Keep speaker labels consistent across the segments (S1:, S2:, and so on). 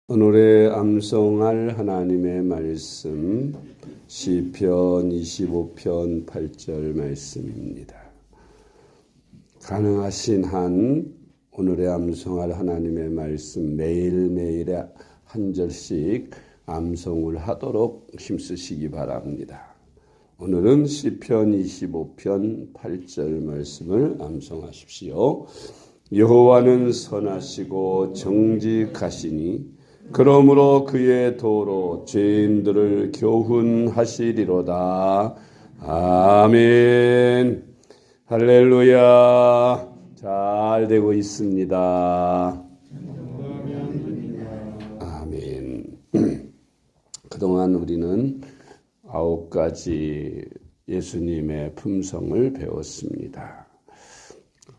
S1: 오늘의 암송할 하나님의 말씀 시편 25편 8절 말씀입니다. 가능하신 한 오늘의 암송할 하나님의 말씀 매일매일에 한 절씩 암송을 하도록 힘쓰시기 바랍니다. 오늘은 시편 25편 8절 말씀을 암송하십시오. 여호와는 선하시고 정직하시니 그러므로 그의 도로 죄인들을 교훈하시리로다. 아멘. 할렐루야. 잘 되고 있습니다. 아멘. 그동안 우리는 9가지 예수님의 품성을 배웠습니다.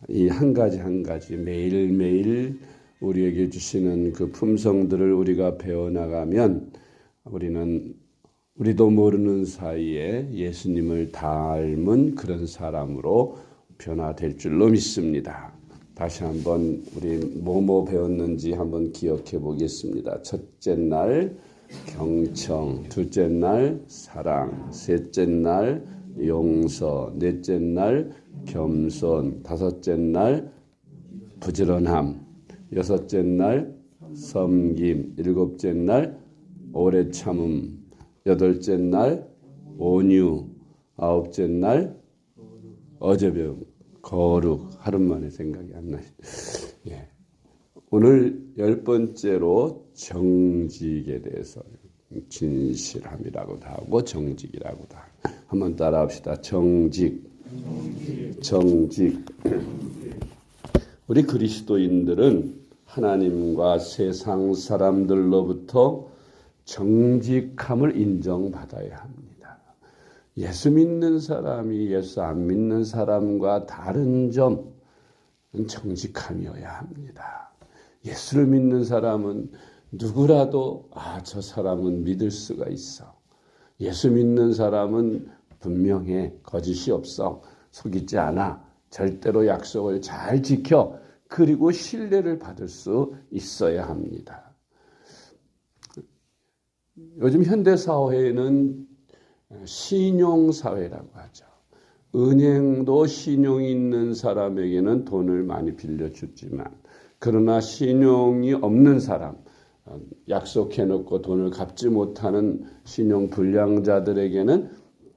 S1: 이 한 가지 한 가지 매일매일 우리에게 주시는 그 품성들을 우리가 배워나가면 우리도 모르는 사이에 예수님을 닮은 그런 사람으로 변화될 줄로 믿습니다. 다시 한번 우리 뭐뭐 배웠는지 한번 기억해 보겠습니다. 첫째 날 경청, 둘째 날 사랑, 셋째 날 용서, 넷째 날 겸손, 다섯째 날 부지런함, 여섯째 날 섬김, 일곱째 날 오래 참음, 여덟째 날 온유, 아홉째 날 어제 배운 거룩. 하루 만에 생각이 안 나요. 예. 오늘 10번째로 정직에 대해서 진실함이라고도 하고 정직이라고도 하고 한번 따라합시다. 정직. 우리 그리스도인들은 하나님과 세상 사람들로부터 정직함을 인정받아야 합니다. 예수 믿는 사람이 예수 안 믿는 사람과 다른 점은 정직함이어야 합니다. 예수를 믿는 사람은 누구라도 저 사람은 믿을 수가 있어. 예수 믿는 사람은 분명해. 거짓이 없어. 속이지 않아. 절대로 약속을 잘 지켜. 그리고 신뢰를 받을 수 있어야 합니다. 요즘 현대사회는 신용사회라고 하죠. 은행도 신용이 있는 사람에게는 돈을 많이 빌려주지만 그러나 신용이 없는 사람, 약속해놓고 돈을 갚지 못하는 신용불량자들에게는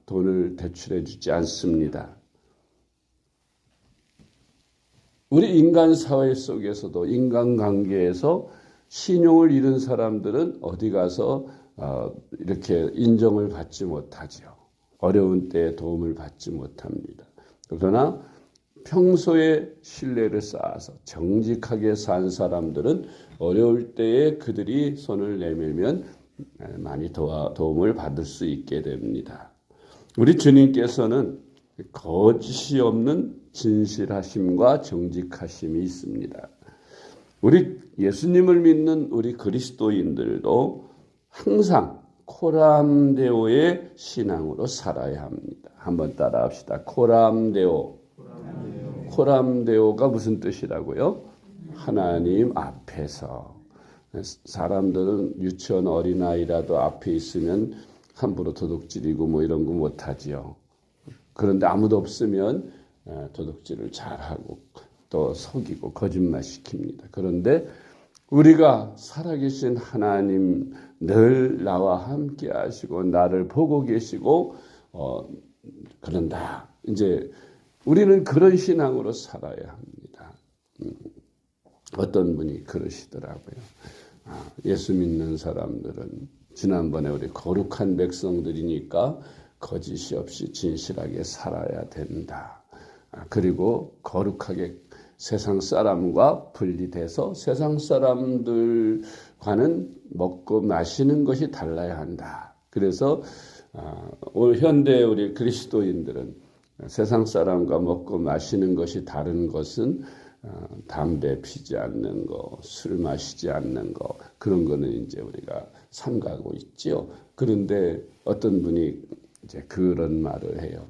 S1: 돈을 대출해 주지 않습니다. 우리 인간 사회 속에서도 인간관계에서 신용을 잃은 사람들은 어디 가서 이렇게 인정을 받지 못하죠. 어려운 때에 도움을 받지 못합니다. 그러나 평소에 신뢰를 쌓아서 정직하게 산 사람들은 어려울 때에 그들이 손을 내밀면 많이 도움을 받을 수 있게 됩니다. 우리 주님께서는 거짓이 없는 진실하심과 정직하심이 있습니다. 우리 예수님을 믿는 우리 그리스도인들도 항상 코람데오의 신앙으로 살아야 합니다. 한번 따라합시다. 코람데오. 코람데오가 무슨 뜻이라고요? 하나님 앞에서. 사람들은 유치원 어린아이라도 앞에 있으면 함부로 도둑질이고 이런 거 못하지요. 그런데 아무도 없으면 도둑질을 잘하고 또 속이고 거짓말 시킵니다. 그런데 우리가 살아계신 하나님 늘 나와 함께 하시고 나를 보고 계시고 그런다. 이제 우리는 그런 신앙으로 살아야 합니다. 어떤 분이 그러시더라고요. 예수 믿는 사람들은 지난번에 우리 거룩한 백성들이니까 거짓이 없이 진실하게 살아야 된다. 그리고 거룩하게 세상 사람과 분리돼서 세상 사람들과는 먹고 마시는 것이 달라야 한다. 그래서 오늘 현대 우리 그리스도인들은 세상 사람과 먹고 마시는 것이 다른 것은 담배 피지 않는 거, 술 마시지 않는 거, 그런 거는 이제 우리가 삼가고 있죠. 그런데 어떤 분이 이제 그런 말을 해요.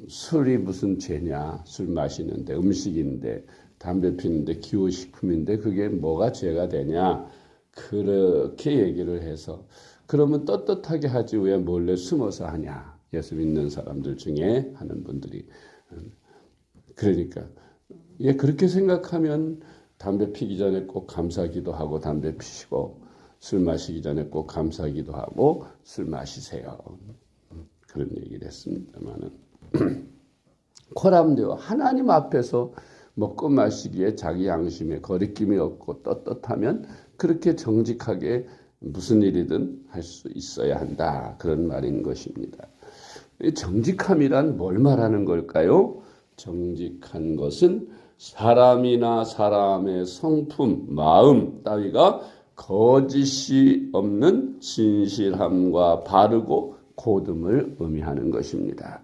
S1: 술이 무슨 죄냐? 술 마시는데 음식인데 담배 피는데 기호식품인데 그게 뭐가 죄가 되냐 그렇게 얘기를 해서 그러면 떳떳하게 하지 왜 몰래 숨어서 하냐 예수 믿는 사람들 중에 하는 분들이 그러니까 예 그렇게 생각하면 담배 피기 전에 꼭 감사기도 하고 담배 피시고 술 마시기 전에 꼭 감사기도 하고 술 마시세요. 그런 얘기를 했습니다만은 코람데오 하나님 앞에서 먹고 마시기에 자기 양심에 거리낌이 없고 떳떳하면 그렇게 정직하게 무슨 일이든 할 수 있어야 한다. 그런 말인 것입니다. 정직함이란 뭘 말하는 걸까요? 정직한 것은 사람이나 사람의 성품, 마음 따위가 거짓이 없는 진실함과 바르고 고듬을 의미하는 것입니다.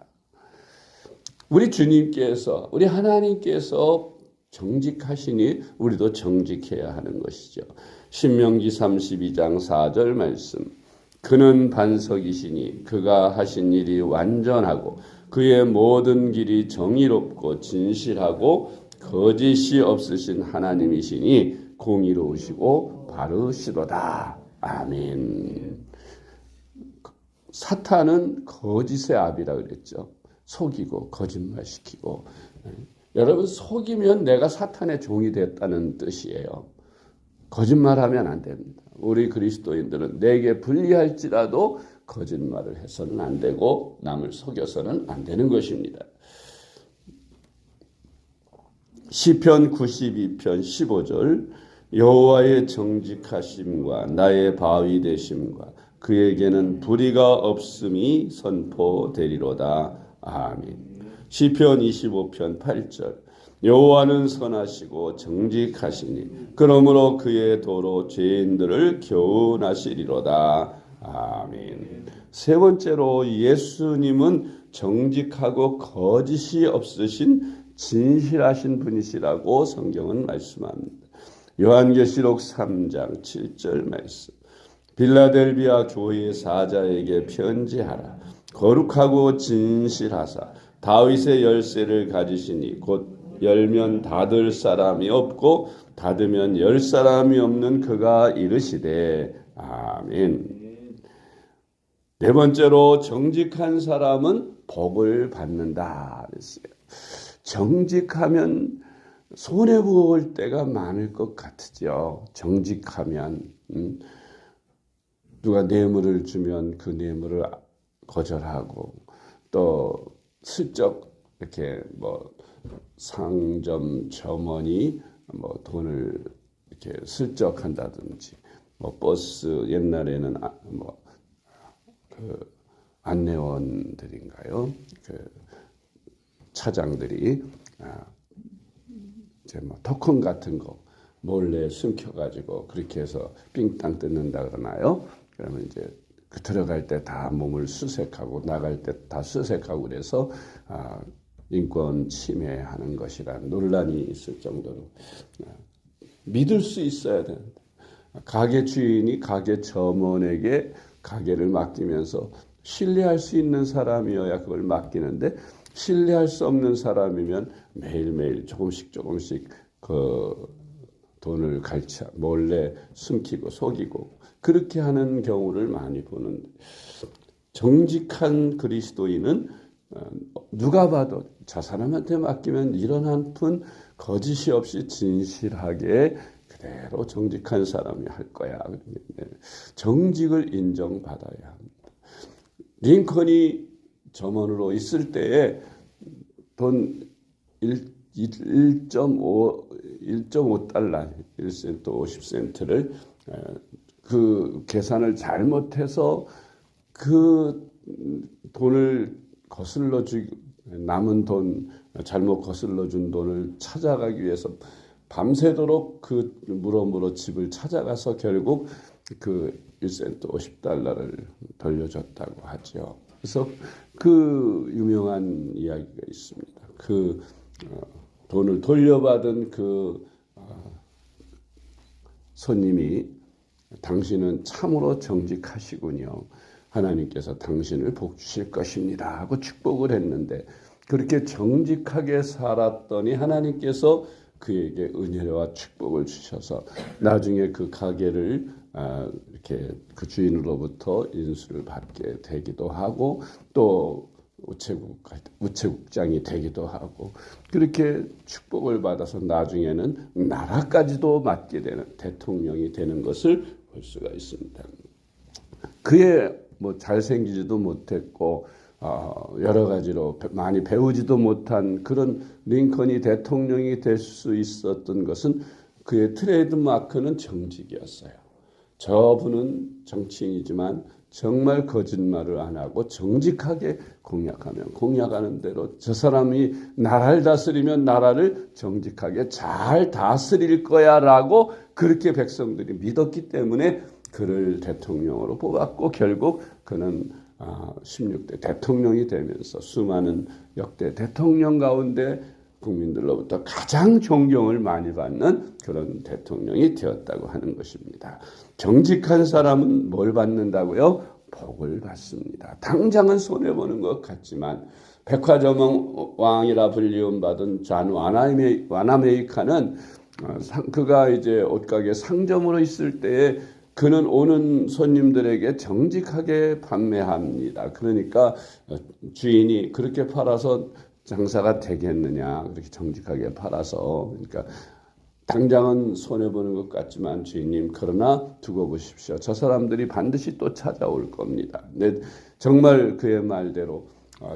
S1: 우리 주님께서, 우리 하나님께서 정직하시니 우리도 정직해야 하는 것이죠. 신명기 32장 4절 말씀. 그는 반석이시니 그가 하신 일이 완전하고 그의 모든 길이 정의롭고 진실하고 거짓이 없으신 하나님이시니 공의로우시고 바르시도다. 아멘. 사탄은 거짓의 압이라 그랬죠. 속이고 거짓말시키고. 여러분 속이면 내가 사탄의 종이 됐다는 뜻이에요. 거짓말하면 안 됩니다. 우리 그리스도인들은 내게 불리할지라도 거짓말을 해서는 안 되고 남을 속여서는 안 되는 것입니다. 시편 92편 15절 여호와의 정직하심과 나의 바위 되심과 그에게는 불의가 없음이 선포되리로다. 아멘. 시편 25편 8절 여호와는 선하시고 정직하시니 그러므로 그의 도로 죄인들을 교훈하시리로다. 아멘. 세 번째로 예수님은 정직하고 거짓이 없으신 진실하신 분이시라고 성경은 말씀합니다. 요한계시록 3장 7절 말씀. 빌라델비아 교회 사자에게 편지하라. 거룩하고 진실하사 다윗의 열쇠를 가지시니 곧 열면 닫을 사람이 없고 닫으면 열 사람이 없는 그가 이르시되 아멘. 네 번째로 정직한 사람은 복을 받는다 그랬어요. 정직하면 손해볼 때가 많을 것 같으죠. 정직하면 누가 뇌물을 주면 그 뇌물을 거절하고 또 슬쩍 이렇게 뭐 상점 점원이 뭐 돈을 이렇게 슬쩍 한다든지 뭐 버스 옛날에는 뭐 그 안내원들인가요? 그 차장들이 이제 뭐 토큰 같은 거 몰래 숨겨가지고 그렇게 해서 삥땅 뜯는다 그러나요? 그러면 이제 그 들어갈 때 다 몸을 수색하고 나갈 때 다 수색하고 그래서 인권 침해하는 것이란 논란이 있을 정도로 믿을 수 있어야 되는데 가게 주인이 가게 점원에게 가게를 맡기면서 신뢰할 수 있는 사람이어야 그걸 맡기는데 신뢰할 수 없는 사람이면 매일매일 조금씩 그 돈을 몰래 숨기고 속이고 그렇게 하는 경우를 많이 보는데 정직한 그리스도인은 누가 봐도 저 사람한테 맡기면 이런 한 푼 거짓이 없이 진실하게 그대로 정직한 사람이 할 거야. 정직을 인정받아야 합니다. 링컨이 점원으로 있을 때에 돈 1.5달러, 1센트 50센트를 그 계산을 잘못해서 그 돈을 남은 돈, 잘못 거슬러 준 돈을 찾아가기 위해서 밤새도록 그 물어 집을 찾아가서 결국 그 1센트 50달러를 돌려줬다고 하죠. 그래서 그 유명한 이야기가 있습니다. 그 돈을 돌려받은 그 손님이 당신은 참으로 정직하시군요. 하나님께서 당신을 복 주실 것입니다 하고 축복을 했는데 그렇게 정직하게 살았더니 하나님께서 그에게 은혜와 축복을 주셔서 나중에 그 가게를 이렇게 그 주인으로부터 인수를 받게 되기도 하고 또 우체국장이 되기도 하고 그렇게 축복을 받아서 나중에는 나라까지도 맡게 되는 대통령이 되는 것을 볼 수가 있습니다. 그의 뭐 잘생기지도 못했고 여러 가지로 많이 배우지도 못한 그런 링컨이 대통령이 될 수 있었던 것은 그의 트레이드 마크는 정직이었어요. 저분은 정치인이지만 정말 거짓말을 안 하고 정직하게 공약하면 공약하는 대로 저 사람이 나라를 다스리면 나라를 정직하게 잘 다스릴 거야라고 그렇게 백성들이 믿었기 때문에 그를 대통령으로 뽑았고 결국 그는 16대 대통령이 되면서 수많은 역대 대통령 가운데 국민들로부터 가장 존경을 많이 받는 그런 대통령이 되었다고 하는 것입니다. 정직한 사람은 뭘 받는다고요? 복을 받습니다. 당장은 손해보는 것 같지만 백화점 왕이라 불리움받은 잔 와나메이카는 그가 이제 옷가게 상점으로 있을 때에 그는 오는 손님들에게 정직하게 판매합니다. 그러니까 주인이 그렇게 팔아서 장사가 되겠느냐, 그렇게 정직하게 팔아서. 그러니까 당장은 손해보는 것 같지만 주인님 그러나 두고 보십시오. 저 사람들이 반드시 또 찾아올 겁니다. 네, 정말 그의 말대로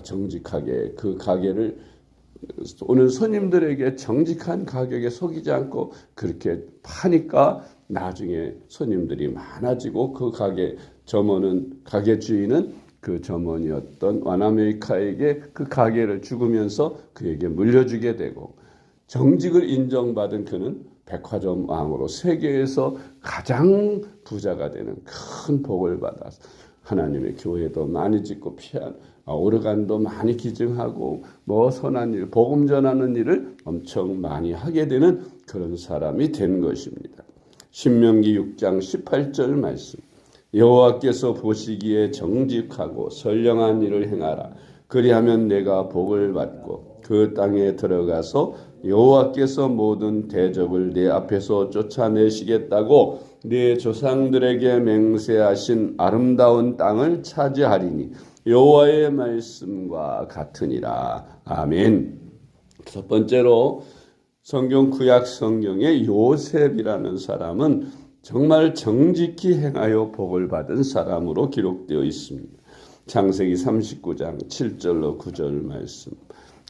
S1: 정직하게 그 가게를 오는 손님들에게 정직한 가격에 속이지 않고 그렇게 파니까 나중에 손님들이 많아지고 그 가게 점원은 가게 주인은 그 점원이었던 와나메이카에게 그 가게를 주면서 그에게 물려주게 되고 정직을 인정받은 그는 백화점 왕으로 세계에서 가장 부자가 되는 큰 복을 받아서 하나님의 교회도 많이 짓고 피한 오르간도 많이 기증하고 뭐 선한 일, 복음 전하는 일을 엄청 많이 하게 되는 그런 사람이 된 것입니다. 신명기 6장 18절 말씀. 여호와께서 보시기에 정직하고 선량한 일을 행하라. 그리하면 내가 복을 받고 그 땅에 들어가서 여호와께서 모든 대적을 내 앞에서 쫓아내시겠다고 내 조상들에게 맹세하신 아름다운 땅을 차지하리니 여호와의 말씀과 같으니라. 아멘. 첫 번째로 성경 구약 성경의 요셉이라는 사람은 정말 정직히 행하여 복을 받은 사람으로 기록되어 있습니다. 창세기 39장 7절로 9절 말씀.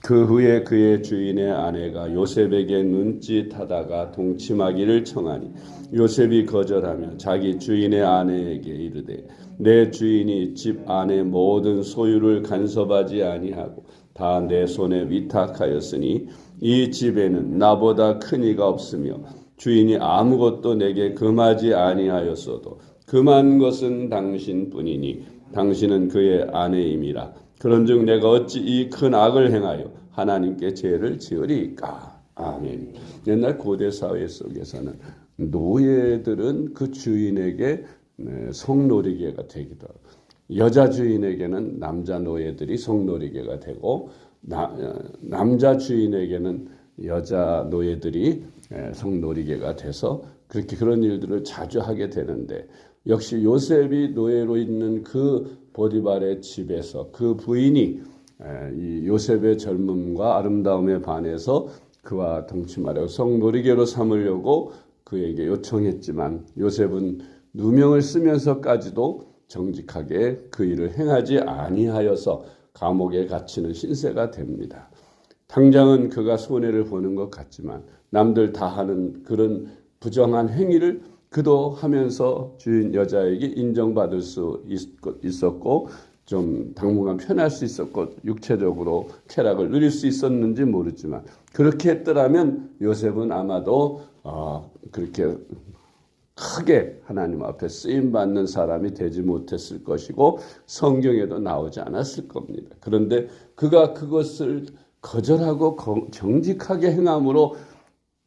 S1: 그 후에 그의 주인의 아내가 요셉에게 눈짓하다가 동침하기를 청하니 요셉이 거절하며 자기 주인의 아내에게 이르되 내 주인이 집 안의 모든 소유를 간섭하지 아니하고 다 내 손에 위탁하였으니 이 집에는 나보다 큰 이가 없으며 주인이 아무것도 내게 금하지 아니하였어도 금한 것은 당신뿐이니 당신은 그의 아내임이라. 그런즉 내가 어찌 이 큰 악을 행하여 하나님께 죄를 지으리까. 아멘. 옛날 고대 사회 속에서는 노예들은 그 주인에게 성놀이개가 되기도 하고 여자 주인에게는 남자 노예들이 성놀이개가 되고 남자 주인에게는 여자 노예들이 성놀이개가 돼서 그렇게 그런 일들을 자주 하게 되는데 역시 요셉이 노예로 있는 그 보디발의 집에서 그 부인이 이 요셉의 젊음과 아름다움에 반해서 그와 동침하려고 성놀이개로 삼으려고 그에게 요청했지만 요셉은 누명을 쓰면서까지도 정직하게 그 일을 행하지 아니하여서 감옥에 갇히는 신세가 됩니다. 당장은 그가 손해를 보는 것 같지만 남들 다 하는 그런 부정한 행위를 그도 하면서 주인 여자에게 인정받을 수 있었고 좀 당분간 편할 수 있었고 육체적으로 쾌락을 누릴 수 있었는지 모르지만 그렇게 했더라면 요셉은 아마도 그렇게 크게 하나님 앞에 쓰임받는 사람이 되지 못했을 것이고 성경에도 나오지 않았을 겁니다. 그런데 그가 그것을 거절하고 정직하게 행함으로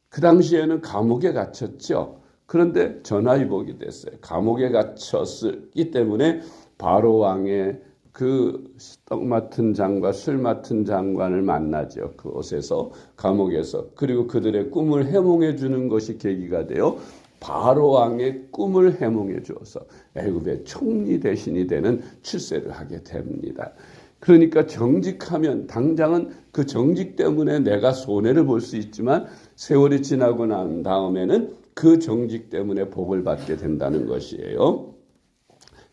S1: 그 당시에는 감옥에 갇혔죠. 그런데 전화위복이 됐어요. 감옥에 갇혔기 때문에 바로 왕의 그 떡 맡은 장과 술 맡은 장관을 만나죠. 그곳에서 감옥에서. 그리고 그들의 꿈을 해몽해 주는 것이 계기가 되어 바로 왕의 꿈을 해몽해 주어서 애굽의 총리 대신이 되는 출세를 하게 됩니다. 그러니까 정직하면 당장은 그 정직 때문에 내가 손해를 볼 수 있지만 세월이 지나고 난 다음에는 그 정직 때문에 복을 받게 된다는 것이에요.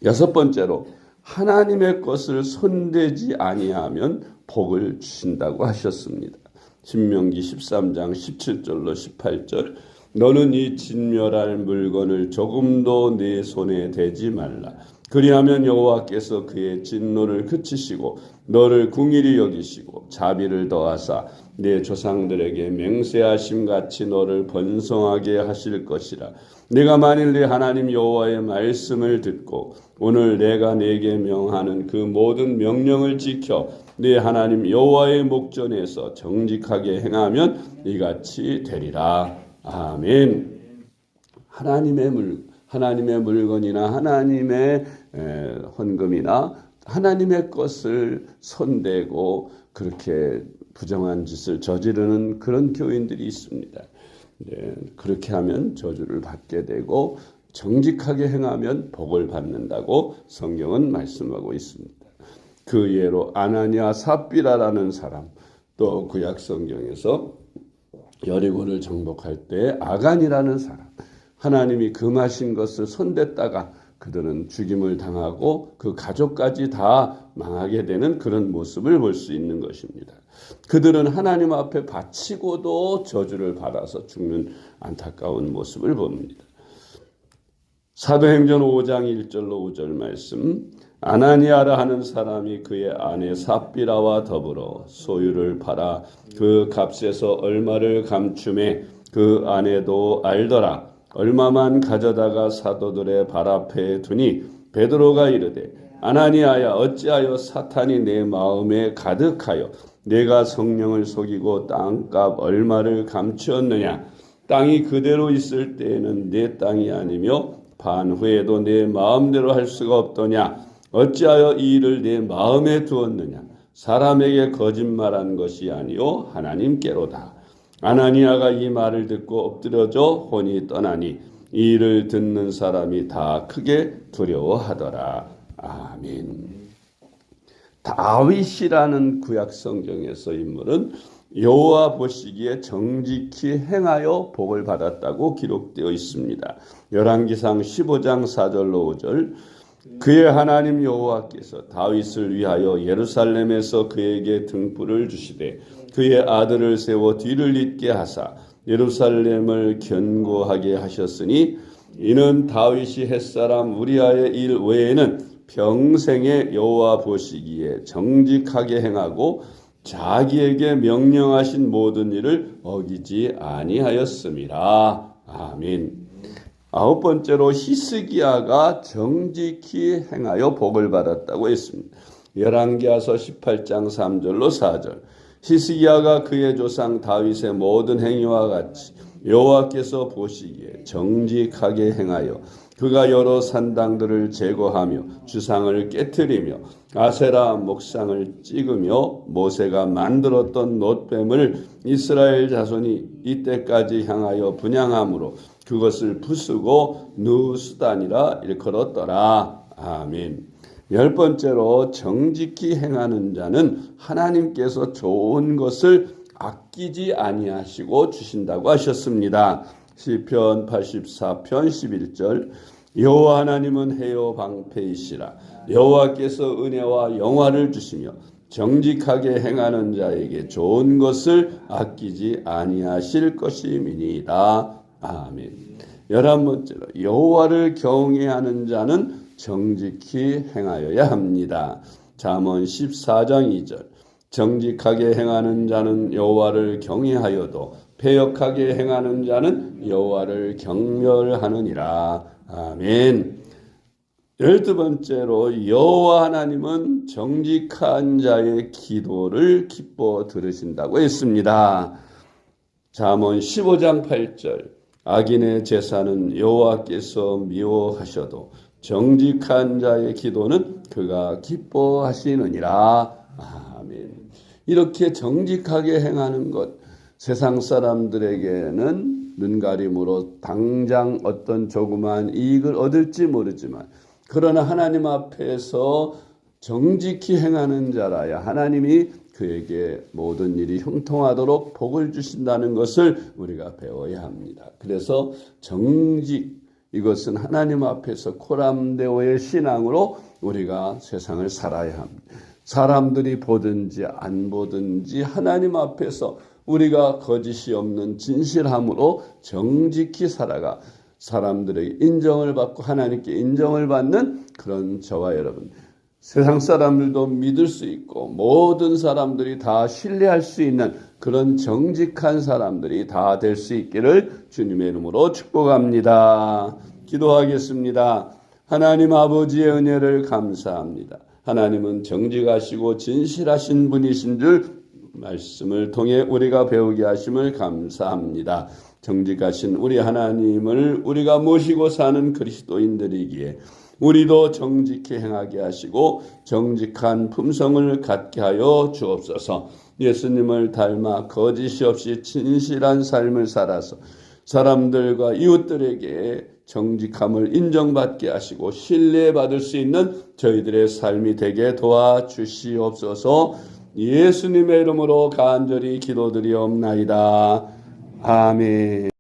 S1: 여섯 번째로 하나님의 것을 손대지 아니하면 복을 주신다고 하셨습니다. 신명기 13장 17절로 18절 너는 이 진멸할 물건을 조금도 내 손에 대지 말라. 그리하면 여호와께서 그의 진노를 그치시고 너를 궁일이 여기시고 자비를 더하사 내 조상들에게 맹세하심 같이 너를 번성하게 하실 것이라. 네가 만일 네 하나님 여호와의 말씀을 듣고 오늘 내가 네게 명하는 그 모든 명령을 지켜 네 하나님 여호와의 목전에서 정직하게 행하면 이같이 되리라. 아멘. 하나님의 물건이나 하나님의 헌금이나 하나님의 것을 손대고 그렇게 부정한 짓을 저지르는 그런 교인들이 있습니다. 네, 그렇게 하면 저주를 받게 되고 정직하게 행하면 복을 받는다고 성경은 말씀하고 있습니다. 그 예로 아나니아 삽비라라는 사람, 또 구약 성경에서 여리고를 정복할 때 아간이라는 사람, 하나님이 금하신 것을 손댔다가 그들은 죽임을 당하고 그 가족까지 다 망하게 되는 그런 모습을 볼 수 있는 것입니다. 그들은 하나님 앞에 바치고도 저주를 받아서 죽는 안타까운 모습을 봅니다. 사도행전 5장 1절로 5절 말씀, 아나니아라 하는 사람이 그의 아내 삽비라와 더불어 소유를 팔아 그 값에서 얼마를 감춤해 그 아내도 알더라. 얼마만 가져다가 사도들의 발 앞에 두니 베드로가 이르되 아나니아야 어찌하여 사탄이 내 마음에 가득하여 내가 성령을 속이고 땅값 얼마를 감추었느냐. 땅이 그대로 있을 때에는 내 땅이 아니며 반 후에도 내 마음대로 할 수가 없더냐. 어찌하여 이 일을 내 마음에 두었느냐. 사람에게 거짓말한 것이 아니요 하나님께로다. 아나니아가 이 말을 듣고 엎드려져 혼이 떠나니 이 일을 듣는 사람이 다 크게 두려워하더라. 아멘. 다윗이라는 구약 성경에서 인물은 여호와 보시기에 정직히 행하여 복을 받았다고 기록되어 있습니다. 열왕기상 15장 4절로 5절 그의 하나님 여호와께서 다윗을 위하여 예루살렘에서 그에게 등불을 주시되 그의 아들을 세워 뒤를 잇게 하사 예루살렘을 견고하게 하셨으니 이는 다윗이 햇사람 우리아의 일 외에는 평생에 여호와 보시기에 정직하게 행하고 자기에게 명령하신 모든 일을 어기지 아니하였음이라. 아멘. 아홉 번째로 히스기야가 정직히 행하여 복을 받았다고 했습니다. 열왕기하서 18장 3절로 4절 히스기야가 그의 조상 다윗의 모든 행위와 같이 여호와께서 보시기에 정직하게 행하여 그가 여러 산당들을 제거하며 주상을 깨뜨리며 아세라 목상을 찍으며 모세가 만들었던 놋뱀을 이스라엘 자손이 이때까지 향하여 분향함으로 그것을 부수고 누수단이라 일컬었더라. 아멘. 열 번째로 정직히 행하는 자는 하나님께서 좋은 것을 아끼지 아니하시고 주신다고 하셨습니다. 시편 84편 11절 여호와 하나님은 해요 방패이시라. 여호와께서 은혜와 영화를 주시며 정직하게 행하는 자에게 좋은 것을 아끼지 아니하실 것임이니이다. 아멘. 11번째로 여호와를 경외하는 자는 정직히 행하여야 합니다. 잠언 14장 2절 정직하게 행하는 자는 여호와를 경외하여도 패역하게 행하는 자는 여호와를 경멸하느니라. 아멘. 12번째로 여호와 하나님은 정직한 자의 기도를 기뻐 들으신다고 했습니다. 잠언 15장 8절 악인의 제사는 여호와께서 미워하셔도 정직한 자의 기도는 그가 기뻐하시느니라. 아멘. 이렇게 정직하게 행하는 것, 세상 사람들에게는 눈가림으로 당장 어떤 조그만 이익을 얻을지 모르지만, 그러나 하나님 앞에서 정직히 행하는 자라야 하나님이 그에게 모든 일이 형통하도록 복을 주신다는 것을 우리가 배워야 합니다. 그래서 정직, 이것은 하나님 앞에서 코람데오의 신앙으로 우리가 세상을 살아야 합니다. 사람들이 보든지 안 보든지 하나님 앞에서 우리가 거짓이 없는 진실함으로 정직히 살아가 사람들에게 인정을 받고 하나님께 인정을 받는 그런 저와 여러분, 세상 사람들도 믿을 수 있고 모든 사람들이 다 신뢰할 수 있는 그런 정직한 사람들이 다 될 수 있기를 주님의 이름으로 축복합니다. 기도하겠습니다. 하나님 아버지의 은혜를 감사합니다. 하나님은 정직하시고 진실하신 분이신 줄 말씀을 통해 우리가 배우게 하심을 감사합니다. 정직하신 우리 하나님을 우리가 모시고 사는 그리스도인들이기에 우리도 정직히 행하게 하시고 정직한 품성을 갖게 하여 주옵소서. 예수님을 닮아 거짓이 없이 진실한 삶을 살아서 사람들과 이웃들에게 정직함을 인정받게 하시고 신뢰받을 수 있는 저희들의 삶이 되게 도와주시옵소서. 예수님의 이름으로 간절히 기도드리옵나이다. 아멘.